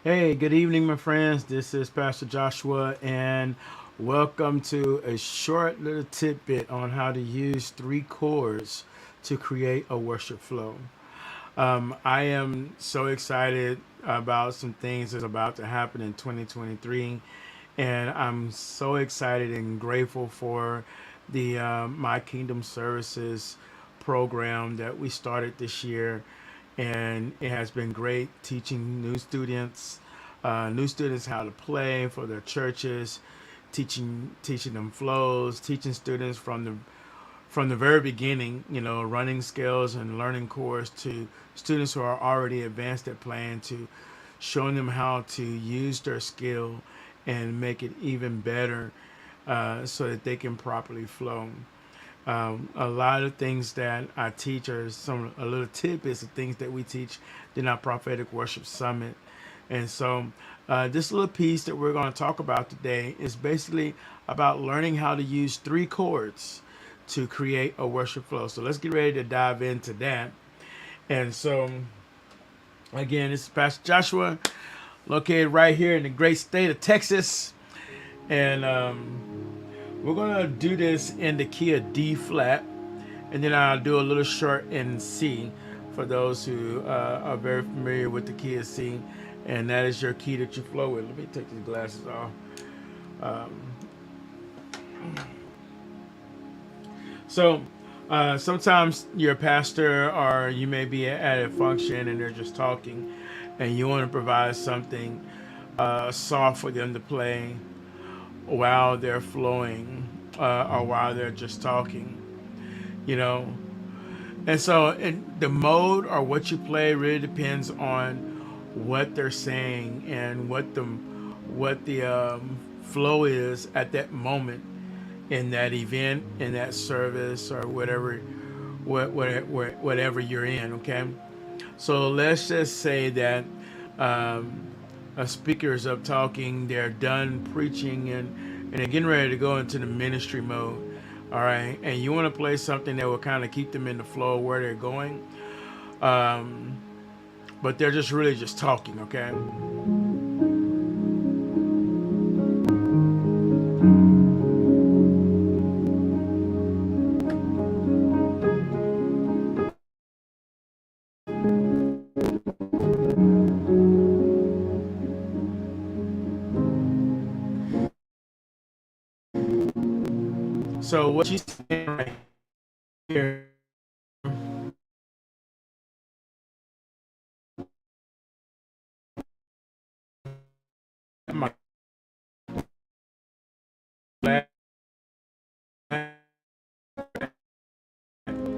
Hey, good evening, my friends. This is Pastor Joshua, and welcome to a short little tidbit on how to use three chords to create a worship flow. I am so excited about some things that's about to happen in 2023, and I'm so excited and grateful for the My Kingdom Services program that we started this year, and it has been great teaching new students how to play for their churches, teaching them flows, teaching students from the very beginning, running scales and learning chords to students who are already advanced at playing, to showing them how to use their skill and make it even better so that they can properly flow. A lot of things that I teach are some a little tidbits of things that we teach in our prophetic worship summit. And so, this little piece that we're going to talk about today is basically about learning how to use three chords to create a worship flow. So let's get ready to dive into that. And so, again, this is Pastor Joshua, located right here in the great state of Texas, and we're gonna do this in the key of D flat, and then I'll do a little short in C for those who are very familiar with the key of C, and that is your key that you flow with. Let me take these glasses off. So sometimes you're a pastor or you may be at a function and they're just talking, and you want to provide something soft for them to play while they're flowing or while they're just talking, you know. And so the mode or what you play really depends on what they're saying and what the flow is at that moment in that event, in that service, or whatever you're in. Okay, so let's just say that um, a speaker is up talking, they're done preaching, and they're getting ready to go into the ministry mode. All right, and you want to play something that will kind of keep them in the flow of where they're going, um, but they're just really just talking. Okay, so what she's saying right here, my flat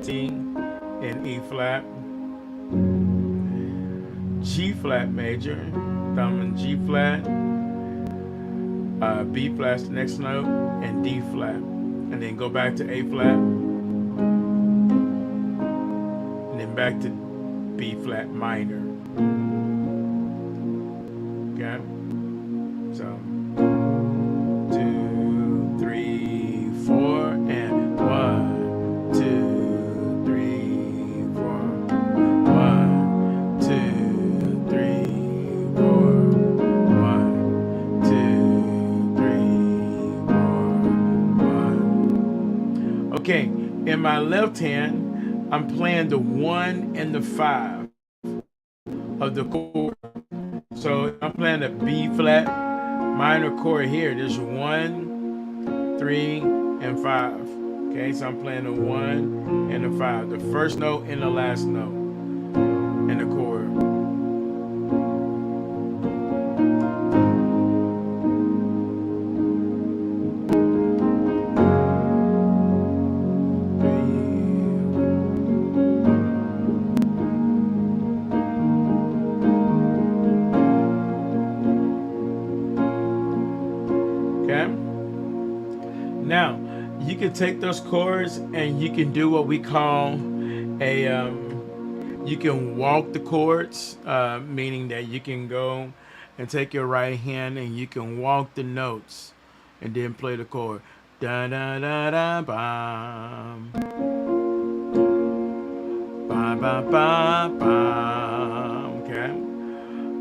C and E flat, G flat major, thumb and G flat, B flat's the next note, and D flat, and then go back to A flat, and then back to B flat minor. Okay, so 2, 3, 4, and 1, 2, 3, 4. 1, 2, 3, 4. 1, 2, 3, 4. 1. Okay, in my left hand, I'm playing the 1 and the 5 of the chord. So I'm playing a B flat minor chord here. There's 1, 3, and 5. Okay, so I'm playing the 1 and the 5, the first note and the last note in the chord. Okay, now you can take those chords and you can do what we call a you can walk the chords, meaning that you can go and take your right hand and you can walk the notes and then play the chord. Da da da da bam, ba ba ba bam. Okay,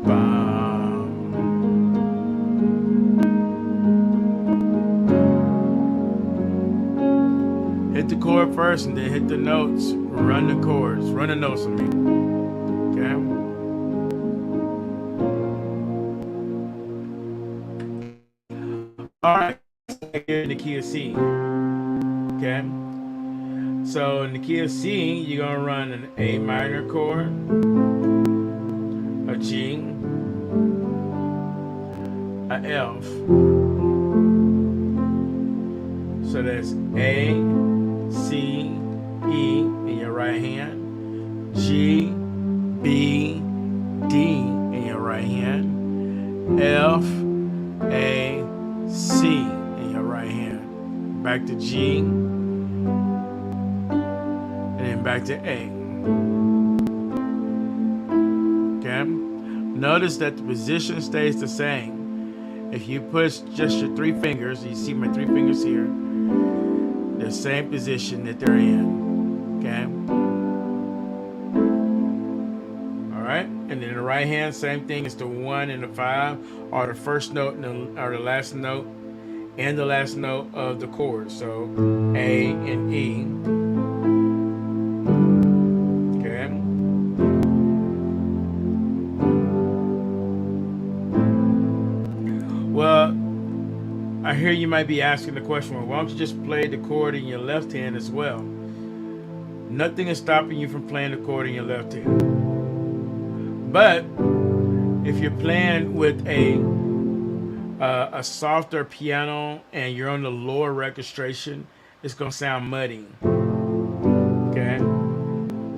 bam sound first and then hit the notes. Run the chords. Run the notes on me. Okay? All right. Here in the key of C. Okay? So in the key of C, you're going to run an A minor chord, a G, a F. So that's A, C, E in your right hand, G, B, D in your right hand, F, A, C in your right hand. Back to G, and then back to A. Okay? Notice that the position stays the same. If you push just your 3 fingers, you see my 3 fingers here, the same position that they're in. Okay? Alright? And then the right hand, same thing. It's the 1 and the 5 are the first note and or the last note and the last note of the chord. So A and E. Okay? Well, I hear you might be asking the question, well, why don't you just play the chord in your left hand as well? Nothing is stopping you from playing the chord in your left hand. But if you're playing with a softer piano and you're on the lower registration, it's going to sound muddy. Okay?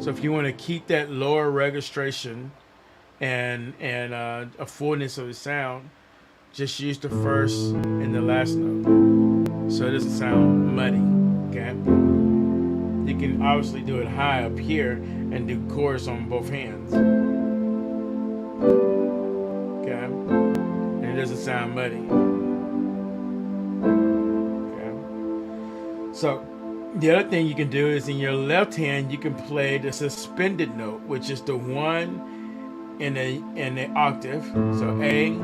So if you want to keep that lower registration and a fullness of the sound, just use the first and the last note, so it doesn't sound muddy. Okay. You can obviously do it high up here and do chords on both hands. Okay. And it doesn't sound muddy. Okay. So the other thing you can do is in your left hand you can play the suspended note, which is the 1 in the octave. So A,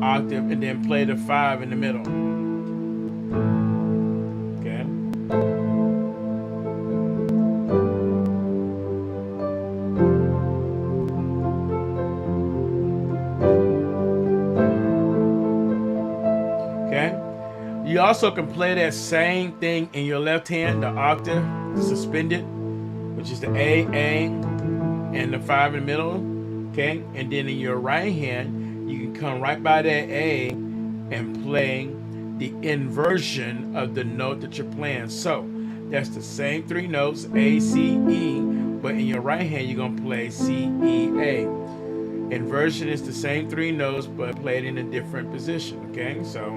octave, and then play the 5 in the middle. Okay. Okay. You also can play that same thing in your left hand, the octave, suspended, which is the A, and the 5 in the middle. Okay, and then in your right hand, you can come right by that A and play the inversion of the note that you're playing. So that's the same 3 notes, A, C, E, but in your right hand, you're going to play C, E, A. Inversion is the same 3 notes, but played in a different position. Okay, so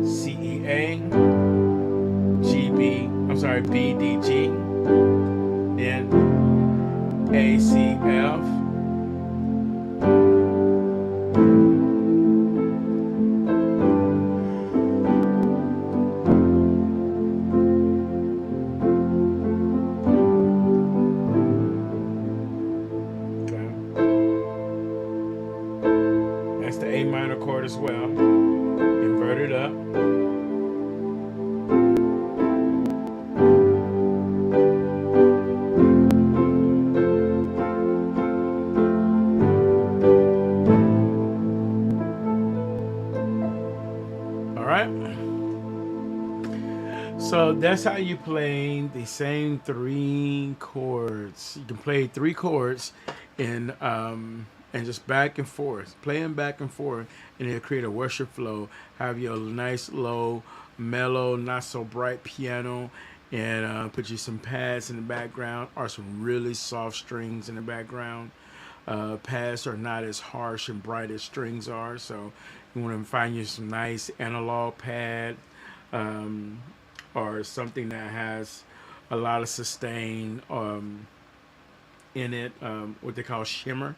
C, E, A, G, B, I'm sorry, B, D, G, then A, C, F, okay. That's the A minor chord as well. Invert it up. So that's how you play the same 3 chords. You can play 3 chords and just back and forth, play them back and forth, and it'll create a worship flow. Have your nice low, mellow, not so bright piano, and put you some pads in the background or some really soft strings in the background. Pads are not as harsh and bright as strings are, so you want to find you some nice analog pad. Or something that has a lot of sustain in it, what they call shimmer,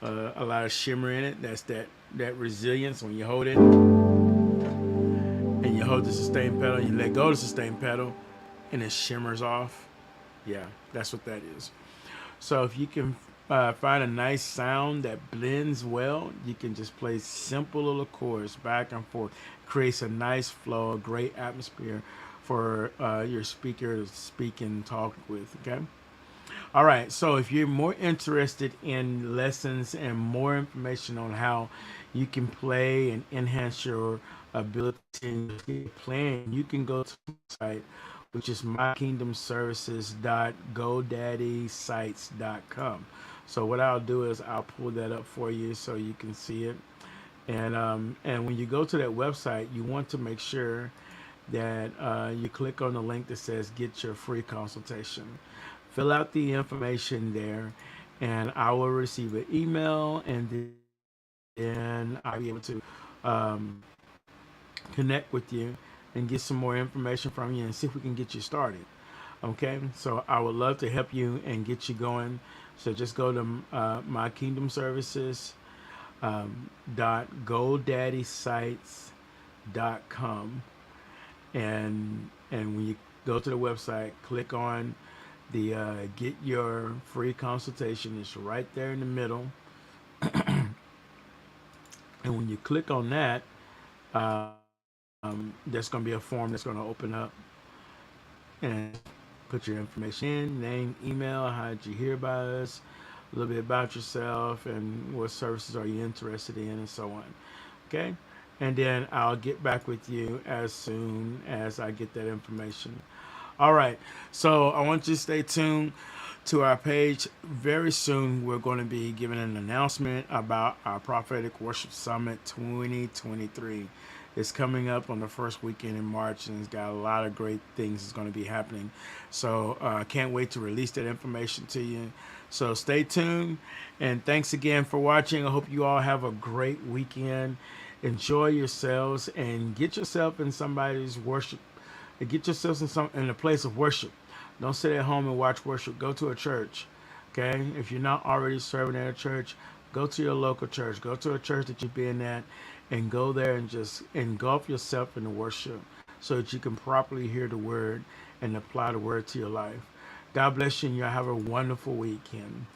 a lot of shimmer in it. That's that resilience when you hold it and you hold the sustain pedal and you let go of the sustain pedal and it shimmers off. Yeah, that's what that is. So if you can find a nice sound that blends well, you can just play simple little chords back and forth. Creates a nice flow, a great atmosphere for your speaker to speak and talk with. Okay. All right. So if you're more interested in lessons and more information on how you can play and enhance your ability in playing, you can go to the site, which is mykingdomservices.godaddysites.com. So what I'll do is I'll pull that up for you so you can see it. And when you go to that website, you want to make sure that you click on the link that says get your free consultation. Fill out the information there, and I will receive an email, and then I'll be able to um, connect with you and get some more information from you and see if we can get you started. Okay, so I would love to help you and get you going. So just go to my Kingdom Services .godaddysites.com, and when you go to the website, click on the get your free consultation. It's right there in the middle, and when you click on that, there's going to be a form that's going to open up, and put your information in, name, email, how did you hear about us, a little bit about yourself, and what services are you interested in, and so on. Okay, and then I'll get back with you as soon as I get that information. All right, so I want you to stay tuned to our page. Very soon we're going to be giving an announcement about our Prophetic Worship Summit 2023. It's coming up on the first weekend in March, and it's got a lot of great things that's going to be happening. So I can't wait to release that information to you. So stay tuned, and thanks again for watching. I hope you all have a great weekend. Enjoy yourselves and get yourself in somebody's worship. Get yourselves in a place of worship. Don't sit at home and watch worship. Go to a church. Okay? If you're not already serving at a church, go to your local church. Go to a church that you've been at, and go there and just engulf yourself in the worship so that you can properly hear the word and apply the word to your life. God bless you, and you have a wonderful weekend.